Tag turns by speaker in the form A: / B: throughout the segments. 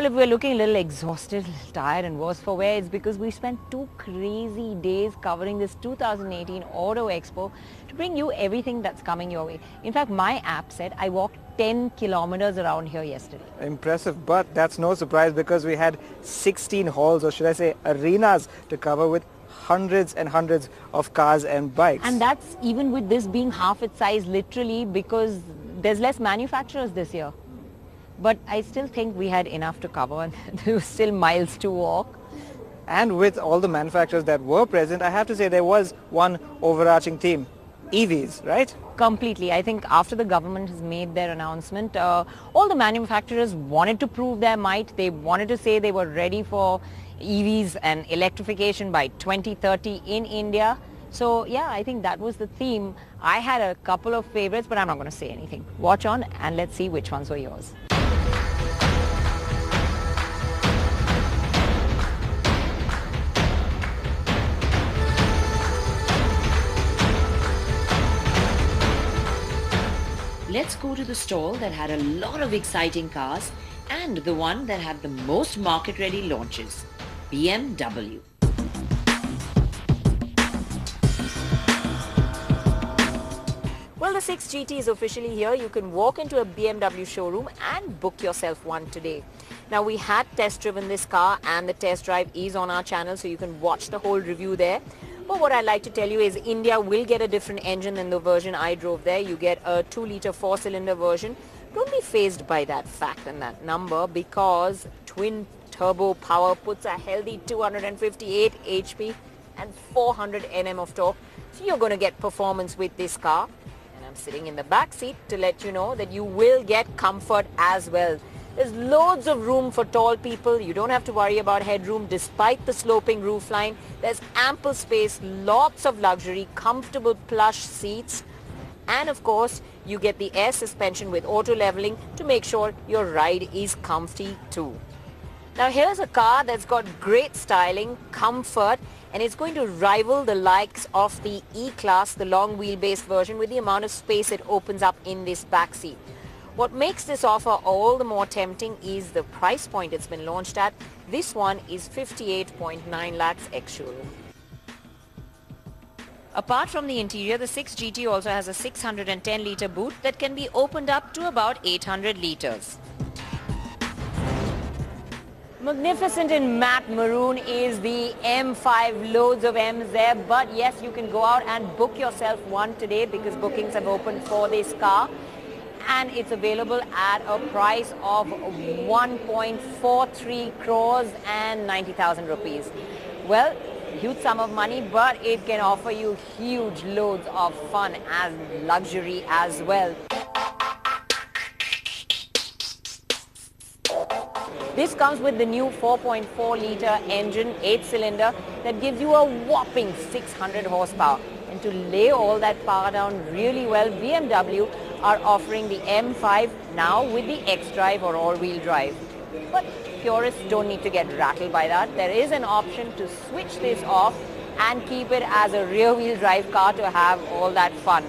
A: if we're looking a little exhausted, tired and worse for wear, it's because we spent 2 crazy days covering this 2018 Auto Expo to bring you everything that's coming your way. In fact, my app said I walked 10 kilometers around here yesterday.
B: Impressive, but that's no surprise because we had 16 halls, or should I say arenas, to cover with hundreds and hundreds of cars and bikes.
A: And that's even with this being half its size literally, because there's less manufacturers this year. But I still think we had enough to cover and there were still miles to walk.
B: And with all the manufacturers that were present, I have to say there was one overarching theme: EVs, right?
A: Completely. I think after the government has made their announcement, all the manufacturers wanted to prove their might. They wanted to say they were ready for EVs and electrification by 2030 in India. So yeah, I think that was the theme. I had a couple of favorites, but I'm not going to say anything. Watch on and let's see which ones were yours. Let's go to the stall that had a lot of exciting cars and the one that had the most market-ready launches, BMW. Well, the 6 GT is officially here. You can walk into a BMW showroom and book yourself one today. Now, we had test driven this car and the test drive is on our channel, so you can watch the whole review there. But what I'd like to tell you is India will get a different engine than the version I drove there. You get a 2-litre 4-cylinder version. Don't be fazed by that fact and that number, because twin turbo power puts a healthy 258 HP and 400 Nm of torque. So you're going to get performance with this car. And I'm sitting in the back seat to let you know that you will get comfort as well. There's loads of room for tall people. You don't have to worry about headroom despite the sloping roofline. There's ample space, lots of luxury, comfortable plush seats. And of course, you get the air suspension with auto leveling to make sure your ride is comfy too. Now here's a car that's got great styling, comfort, and it's going to rival the likes of the E-Class, the long wheelbase version, with the amount of space it opens up in this back seat. What makes this offer all the more tempting is the price point it's been launched at. This one is 58.9 lakhs ex-showroom. Apart from the interior, the 6 GT also has a 610-litre boot that can be opened up to about 800 litres. Magnificent in matte maroon is the M5, loads of M's there, but yes, you can go out and book yourself one today because bookings have opened for this car. And it's available at a price of 1.43 crores and 90,000 rupees. Well, huge sum of money, but it can offer you huge loads of fun and luxury as well. This comes with the new 4.4-litre engine, 8-cylinder, that gives you a whopping 600 horsepower. And to lay all that power down really well, BMW are offering the M5 now with the X-Drive or all-wheel drive. But purists don't need to get rattled by that. There is an option to switch this off and keep it as a rear-wheel drive car to have all that fun.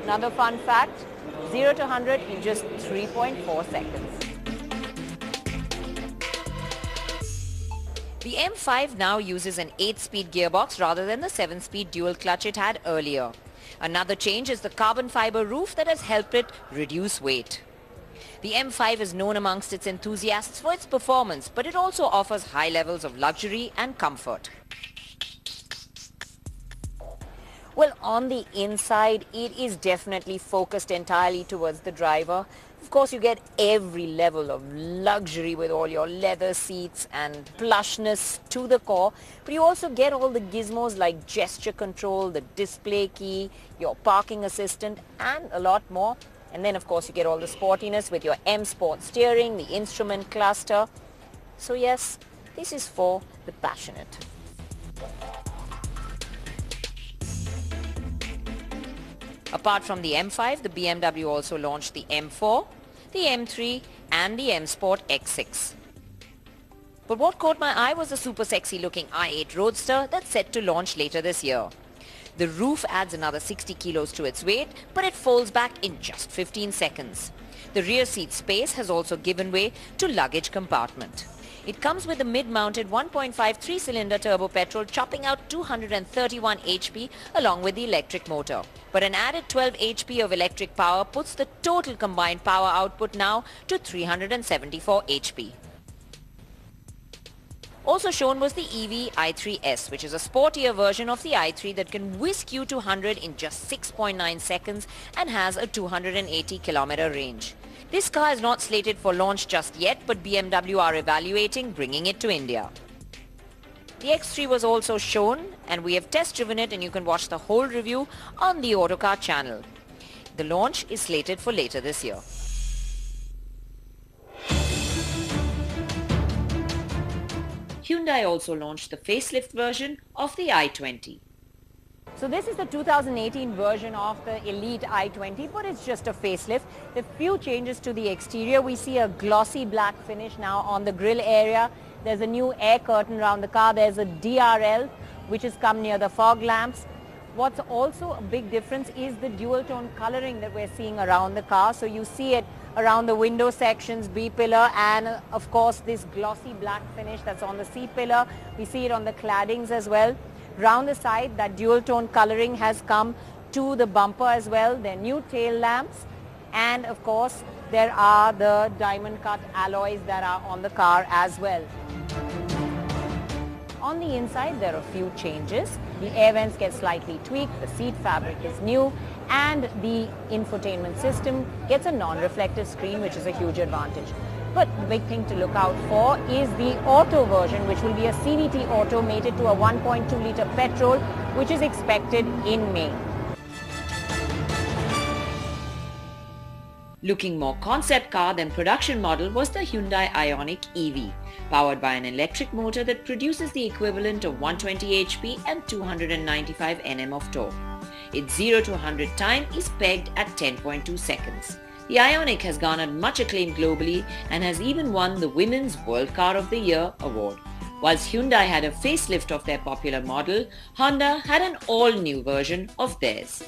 A: Another fun fact, 0 to 100 in just 3.4 seconds. The M5 now uses an 8-speed gearbox rather than the 7-speed dual clutch it had earlier. Another change is the carbon fiber roof that has helped it reduce weight. The M5 is known amongst its enthusiasts for its performance, but it also offers high levels of luxury and comfort. Well, on the inside, it is definitely focused entirely towards the driver. Of course, you get every level of luxury with all your leather seats and plushness to the core, but you also get all the gizmos like gesture control, the display key, your parking assistant, and a lot more. And then, of course, you get all the sportiness with your M Sport steering, the instrument cluster. So yes, this is for the passionate. Apart from the M5, the BMW also launched the M4, the M3 and the M Sport X6. But what caught my eye was the super sexy looking i8 Roadster that's set to launch later this year. The roof adds another 60 kilos to its weight, but it folds back in just 15 seconds. The rear seat space has also given way to luggage compartment. It comes with a mid-mounted 1.5 3-cylinder turbo petrol chopping out 231 HP along with the electric motor. But an added 12 HP of electric power puts the total combined power output now to 374 HP. Also shown was the EV i3S, which is a sportier version of the i3 that can whisk you to 100 in just 6.9 seconds and has a 280 kilometer range. This car is not slated for launch just yet, but BMW are evaluating bringing it to India. The X3 was also shown, and we have test driven it, and you can watch the whole review on the Autocar channel. The launch is slated for later this year. Hyundai also launched the facelift version of the i20. So this is the 2018 version of the Elite i20, but it's just a facelift. There are few changes to the exterior. We see a glossy black finish now on the grille area. There's a new air curtain around the car. There's a DRL which has come near the fog lamps. What's also a big difference is the dual tone coloring that we're seeing around the car. So you see it around the window sections, B pillar, and of course this glossy black finish that's on the C pillar. We see it on the claddings as well. Round the side, that dual tone coloring has come to the bumper as well. There are new tail lamps, and of course there are the diamond cut alloys that are on the car as well. On the inside there are a few changes. The air vents get slightly tweaked, the seat fabric is new, and the infotainment system gets a non-reflective screen, which is a huge advantage. But the big thing to look out for is the auto version, which will be a CVT auto mated to a 1.2 litre petrol, which is expected in May. Looking more concept car than production model was the Hyundai Ioniq EV, powered by an electric motor that produces the equivalent of 120 HP and 295 Nm of torque. Its 0 to 100 time is pegged at 10.2 seconds. The Ioniq has garnered much acclaim globally and has even won the Women's World Car of the Year award. Whilst Hyundai had a facelift of their popular model, Honda had an all-new version of theirs.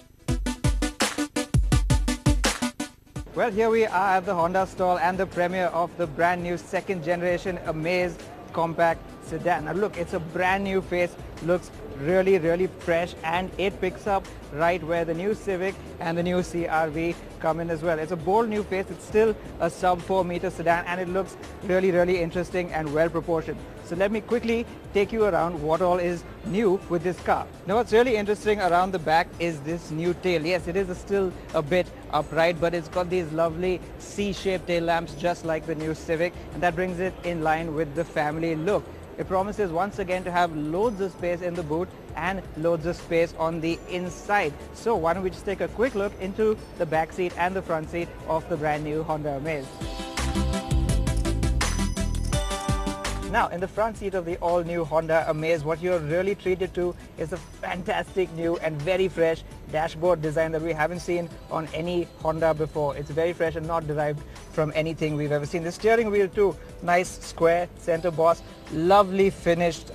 B: Well, here we are at the Honda stall and the premiere of the brand new second generation Amaze compact sedan. Now look, it's a brand new face, looks really fresh, and it picks up right where the new Civic and the new CR-V come in as well. It's a bold new face. It's still a sub 4 meter sedan, and it looks really interesting and well proportioned. So let me quickly take you around what all is new with this car. Now what's really interesting around the back is this new tail. Yes, it is still a bit upright, but it's got these lovely C-shaped tail lamps just like the new Civic, and that brings it in line with the family look. It promises once again to have loads of space in the boot and loads of space on the inside. So why don't we just take a quick look into the back seat and the front seat of the brand new Honda Amaze. Now, in the front seat of the all-new Honda Amaze, what you're really treated to is a fantastic new and very fresh dashboard design that we haven't seen on any Honda before. It's very fresh and not derived from anything we've ever seen. The steering wheel too, nice square center boss, lovely finished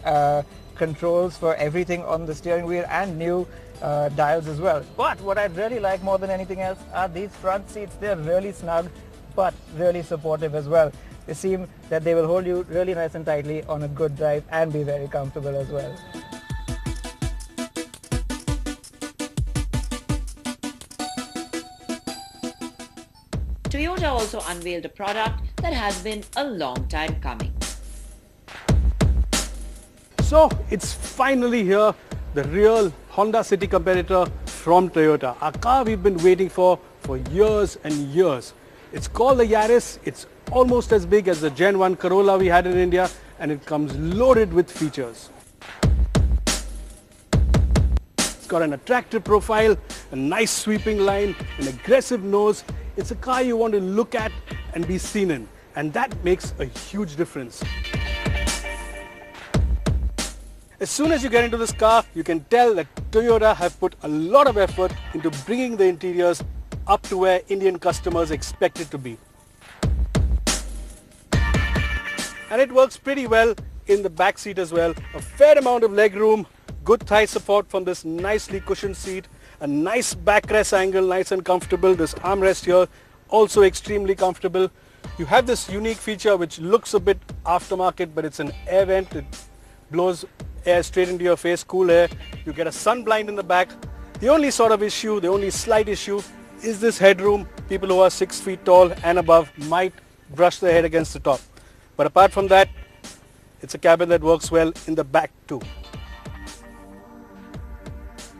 B: controls for everything on the steering wheel, and new dials as well. But what I really like more than anything else are these front seats. They're really snug but really supportive as well. They seem that they will hold you really nice and tightly on a good drive and be very comfortable as well.
A: Toyota also unveiled a product that has been a long time coming.
C: So it's finally here, the real Honda City competitor from Toyota. A car we've been waiting for years and years. It's called the Yaris. It's almost as big as the Gen 1 Corolla we had in India, and it comes loaded with features. It's got an attractive profile, a nice sweeping line, an aggressive nose. It's a car you want to look at and be seen in, and that makes a huge difference. As soon as you get into this car, you can tell that Toyota have put a lot of effort into bringing the interiors up to where Indian customers expect it to be. And it works pretty well in the back seat as well. A fair amount of leg room, good thigh support from this nicely cushioned seat, a nice backrest angle, nice and comfortable. This armrest here also extremely comfortable. You have this unique feature which looks a bit aftermarket, but it's an air vent. It blows air straight into your face, cool air. You get a sun blind in the back. The only sort of issue, the only slight issue is this headroom. People who are 6 feet tall and above might brush their head against the top. But apart from that, it's a cabin that works well in the back too.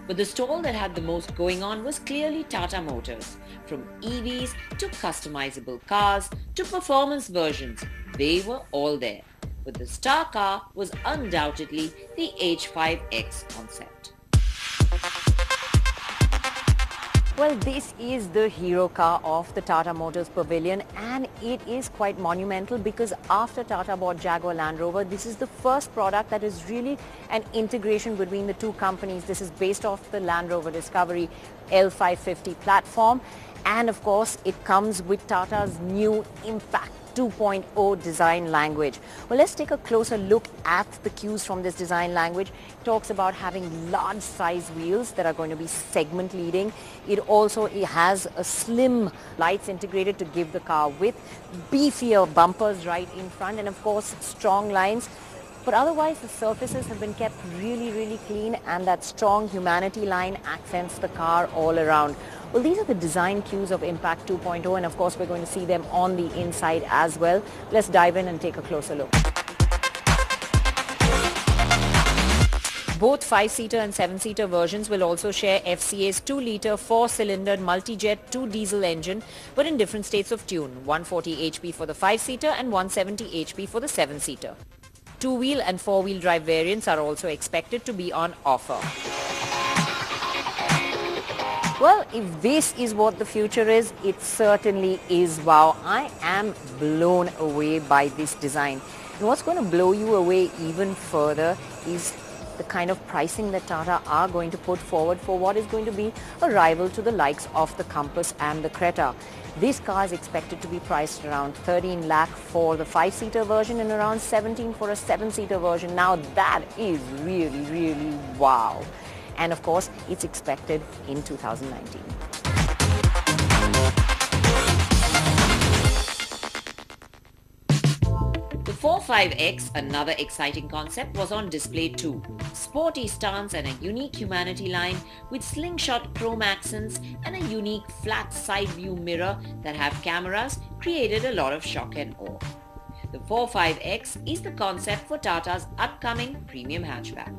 A: But the stall that had the most going on was clearly Tata Motors. From EVs to customizable cars to performance versions, they were all there. But the star car was undoubtedly the H5X concept. Well, this is the hero car of the Tata Motors Pavilion, and it is quite monumental because after Tata bought Jaguar Land Rover, this is the first product that is really an integration between the two companies. This is based off the Land Rover Discovery L550 platform, and of course it comes with Tata's new Impact 2.0 design language. Well, let's take a closer look at the cues from this design language. It talks about having large size wheels that are going to be segment leading. It has a slim lights integrated to give the car width, beefier bumpers right in front, and of course strong lines. But otherwise the surfaces have been kept really clean, and that strong humanity line accents the car all around. Well, these are the design cues of Impact 2.0, and of course we're going to see them on the inside as well. Let's dive in and take a closer look. Both 5-seater and 7-seater versions will also share FCA's 2-litre 4-cylinder multi-jet 2-diesel engine, but in different states of tune, 140 HP for the 5-seater and 170 HP for the 7-seater. 2-wheel and 4-wheel drive variants are also expected to be on offer. Well, if this is what the future is, it certainly is. Wow, I am blown away by this design. And what's going to blow you away even further is the kind of pricing that Tata are going to put forward for what is going to be a rival to the likes of the Compass and the Creta. This car is expected to be priced around 13 lakh for the 5-seater version and around 17 for a 7-seater version. Now that is really wow. And of course, it's expected in 2019. The 45X, another exciting concept, was on display too. Sporty stance and a unique humanity line with slingshot chrome accents and a unique flat side view mirror that have cameras created a lot of shock and awe. The 45X is the concept for Tata's upcoming premium hatchback.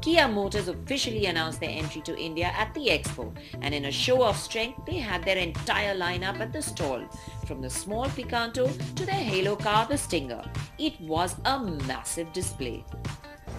A: Kia Motors officially announced their entry to India at the Expo, and in a show of strength, they had their entire lineup at the stall, from the small Picanto to their halo car, the Stinger. It was a massive display.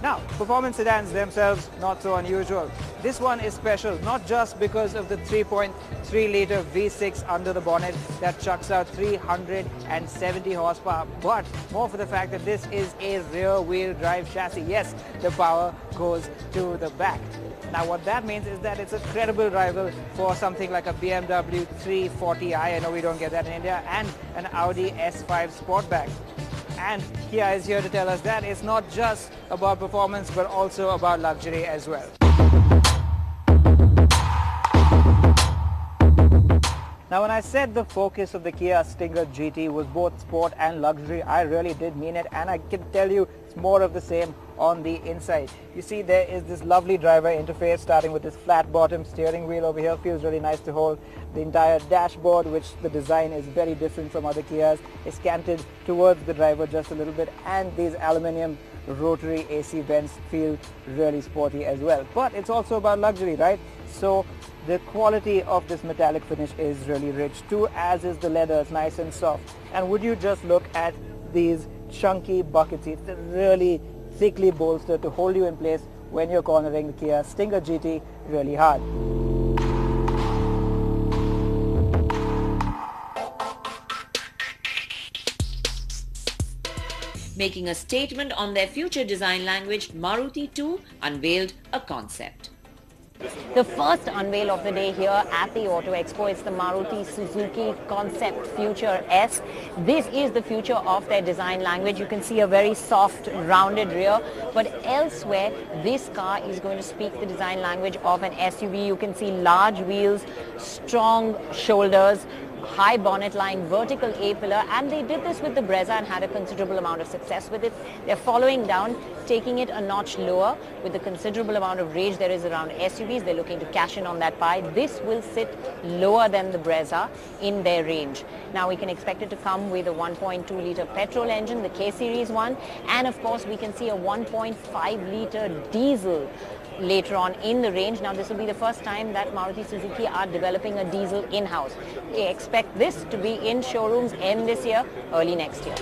B: Now, performance sedans themselves, not so unusual. This one is special, not just because of the 3.3-litre V6 under the bonnet that chucks out 370 horsepower, but more for the fact that this is a rear-wheel drive chassis. Yes, the power goes to the back. Now, what that means is that it's a credible rival for something like a BMW 340i, I know we don't get that in India, and an Audi S5 Sportback. And Kia is here to tell us that it's not just about performance but also about luxury as well. Now, when I said the focus of the Kia Stinger GT was both sport and luxury, I really did mean it, and I can tell you it's more of the same on the inside. You see, there is this lovely driver interface starting with this flat bottom steering wheel over here. Feels really nice to hold. The entire dashboard, which the design is very different from other Kias, is canted towards the driver just a little bit, and these aluminium rotary AC vents feel really sporty as well. But it's also about luxury, right? So the quality of this metallic finish is really rich too, as is the leather. It's nice and soft. And would you just look at these chunky bucket seats that really thickly bolstered to hold you in place when you're cornering the Kia Stinger GT really hard.
A: Making a statement on their future design language, Maruti too unveiled a concept. The first unveil of the day here at the Auto Expo is the Maruti Suzuki Concept Future S. This is the future of their design language. You can see a very soft, rounded rear, but elsewhere, this car is going to speak the design language of an SUV. You can see large wheels, strong shoulders, high bonnet line, vertical A-pillar, and they did this with the Brezza and had a considerable amount of success with it. They're following down, taking it a notch lower with the considerable amount of range there is around SUVs. They're looking to cash in on that pie. This will sit lower than the Brezza in their range. Now we can expect it to come with a 1.2 litre petrol engine, the K-Series one, and of course we can see a 1.5 litre diesel later on in the range. Now this will be the first time that Maruti Suzuki are developing a diesel in-house. They expect this to be in showrooms end this year, early next year.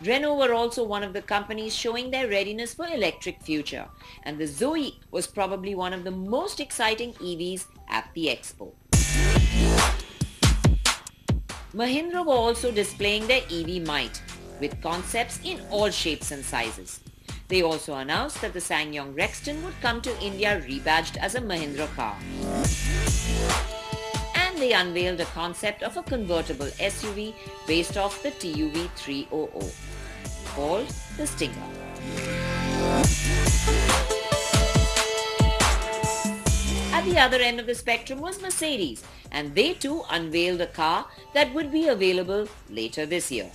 A: Renault were also one of the companies showing their readiness for electric future, and the Zoe was probably one of the most exciting EVs at the Expo. Mahindra were also displaying their EV might, with concepts in all shapes and sizes. They also announced that the SsangYong Rexton would come to India rebadged as a Mahindra car. And they unveiled a concept of a convertible SUV based off the TUV 300, called the Stinger. At the other end of the spectrum was Mercedes, and they too unveiled a car that would be available later this year.